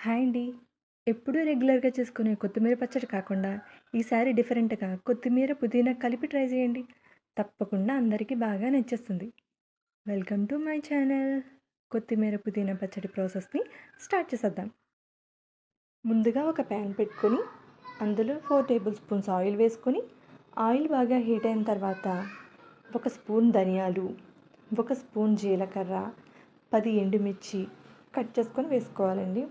Hi అండి. ఎప్పుడూ రెగ్యులర్‌గా చేసుకునే కొత్తిమీర పచ్చడి కాకుండా, ఈసారి డిఫరెంట్‌గా కొత్తిమీర, పుదీనా కలిపి ట్రై చేయండి. తప్పకుండా అందరికీ బాగా నచ్చేస్తుంది. Welcome to my channel. కొత్తిమీర, పుదీనా పచ్చడి ప్రాసెస్‌ని స్టార్ట్ చేసేద్దాం. ముందుగా ఒక ప్యాన్ పెట్టుకొని, అందులో 4 టేబుల్ స్పూన్స్ ఆయిల్ వేసుకొని, ఆయిల్ బాగా హీట్ అయిన తర్వాత, ఒక స్పూన్ ధనియాలు, ఒక స్పూన్ జీలకర్ర, 10 ఎండుమిర్చి కట్ చేసుకొని వేసుకోవాలండి.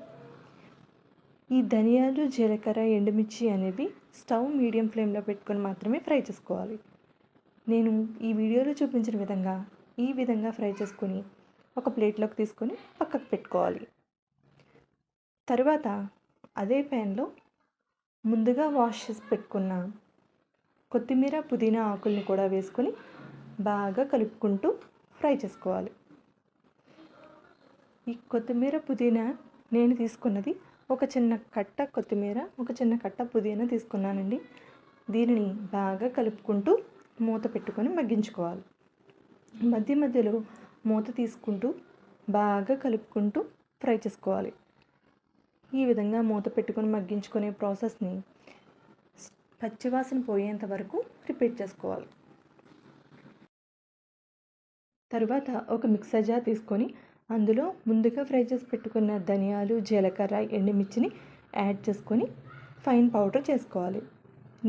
ఈ ధనియాలు, జీలకర్ర, ఎండుమిర్చి అనేవి స్టవ్ మీడియం ఫ్లేమ్లో పెట్టుకొని మాత్రమే ఫ్రై చేసుకోవాలి. నేను ఈ వీడియోలో చూపించిన విధంగా ఈ విధంగా ఫ్రై చేసుకొని ఒక ప్లేట్లోకి తీసుకొని పక్కకు పెట్టుకోవాలి. తరువాత అదే ప్యాన్లో ముందుగా వాష్ చేసి పెట్టుకున్న కొత్తిమీర, పుదీనా ఆకుల్ని కూడా వేసుకొని బాగా కలుపుకుంటూ ఫ్రై చేసుకోవాలి. ఈ కొత్తిమీర, పుదీనా నేను తీసుకున్నది ఒక చిన్న కట్ట కొత్తిమీర, ఒక చిన్న కట్ట పుదీనా తీసుకున్నానండి. దీనిని బాగా కలుపుకుంటూ మూత పెట్టుకొని మగ్గించుకోవాలి. మధ్య మధ్యలో మూత తీసుకుంటూ బాగా కలుపుకుంటూ ఫ్రై చేసుకోవాలి. ఈ విధంగా మూత పెట్టుకొని మగ్గించుకునే ప్రాసెస్ని పచ్చివాసన పోయేంత వరకు రిపీట్ చేసుకోవాలి. తరువాత ఒక మిక్సర్ జార్ తీసుకొని అందులో ముందుగా ఫ్రై చేసి పెట్టుకున్న ధనియాలు, జీలకర్ర, ఎండుమిర్చిని యాడ్ చేసుకొని ఫైన్ పౌడర్ చేసుకోవాలి.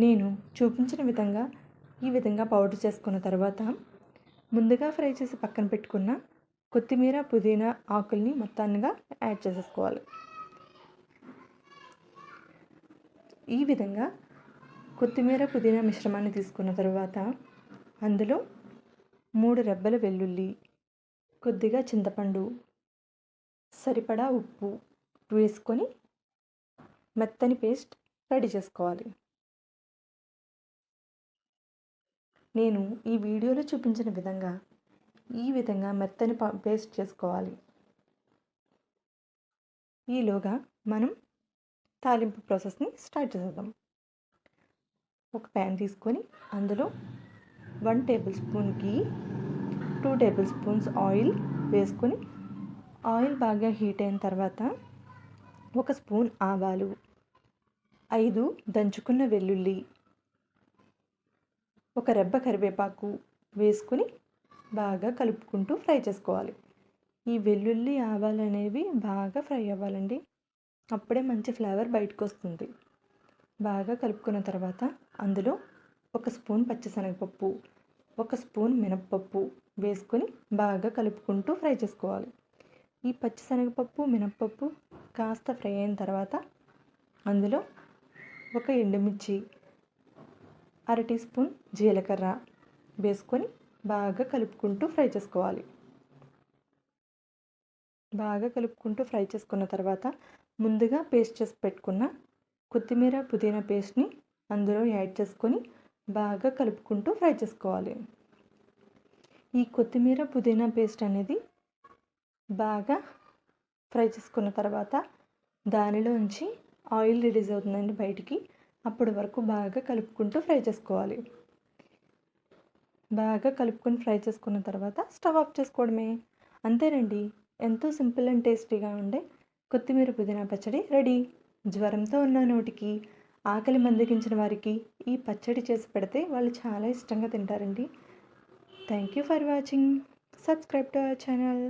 నేను చూపించిన విధంగా ఈ విధంగా పౌడర్ చేసుకున్న తర్వాత ముందుగా ఫ్రై చేసి పక్కన పెట్టుకున్న కొత్తిమీర, పుదీనా ఆకుల్ని మొత్తాన్నిగా యాడ్ చేసేసుకోవాలి. ఈ విధంగా కొత్తిమీర, పుదీనా మిశ్రమాన్ని తీసుకున్న తర్వాత అందులో 3 రెబ్బల వెల్లుల్లి, కొద్దిగా చింతపండు, సరిపడా ఉప్పు వేసుకొని మెత్తని పేస్ట్ రెడీ చేసుకోవాలి. నేను ఈ వీడియోలో చూపించిన విధంగా ఈ విధంగా మెత్తని పేస్ట్ చేసుకోవాలి. ఈలోగా మనం తాలింపు ప్రాసెస్ని స్టార్ట్ చేద్దాం. ఒక ప్యాన్ తీసుకొని అందులో 1 టేబుల్ స్పూన్ గీ, 2 టేబుల్ స్పూన్స్ ఆయిల్ వేసుకొని ఆయిల్ బాగా హీట్ అయిన తర్వాత ఒక స్పూన్ ఆవాలు, 5 దంచుకున్న వెల్లుల్లి, ఒక రెబ్బ కరివేపాకు వేసుకొని బాగా కలుపుకుంటూ ఫ్రై చేసుకోవాలి. ఈ వెల్లుల్లి, ఆవాలు అనేవి బాగా ఫ్రై అవ్వాలండి. అప్పుడే మంచి ఫ్లేవర్ బయటకు వస్తుంది. బాగా కలుపుకున్న తర్వాత అందులో ఒక స్పూన్ పచ్చిశనగపప్పు, ఒక స్పూన్ మినప్పప్పు వేసుకొని బాగా కలుపుకుంటూ ఫ్రై చేసుకోవాలి. ఈ పచ్చిశనగపప్పు, మినప్పప్పు కాస్త ఫ్రై అయిన తర్వాత అందులో ఒక ఎండుమిర్చి, 1/2 టీ స్పూన్ జీలకర్ర వేసుకొని బాగా కలుపుకుంటూ ఫ్రై చేసుకోవాలి. బాగా కలుపుకుంటూ ఫ్రై చేసుకున్న తర్వాత ముందుగా పేస్ట్ చేసి పెట్టుకున్న కొత్తిమీర, పుదీనా పేస్ట్ని అందులో యాడ్ చేసుకొని బాగా కలుపుకుంటూ ఫ్రై చేసుకోవాలి. ఈ కొత్తిమీర, పుదీనా పేస్ట్ అనేది బాగా ఫ్రై చేసుకున్న తర్వాత దానిలోంచి ఆయిల్ రిలీజ్ అవుతుందండి బయటికి. అప్పటి వరకు బాగా కలుపుకుంటూ ఫ్రై చేసుకోవాలి. బాగా కలుపుకొని ఫ్రై చేసుకున్న తర్వాత స్టవ్ ఆఫ్ చేసుకోవడమే. అంతేనండి, ఎంతో సింపుల్ అండ్ టేస్టీగా ఉండే కొత్తిమీర, పుదీనా పచ్చడి రెడీ. జ్వరంతో ఉన్న నోటికి, ఆకలి మందగించిన వారికి ఈ పచ్చడి చేసి పెడితే వాళ్ళు చాలా ఇష్టంగా తింటారండి. Thank you for watching. Subscribe to our channel.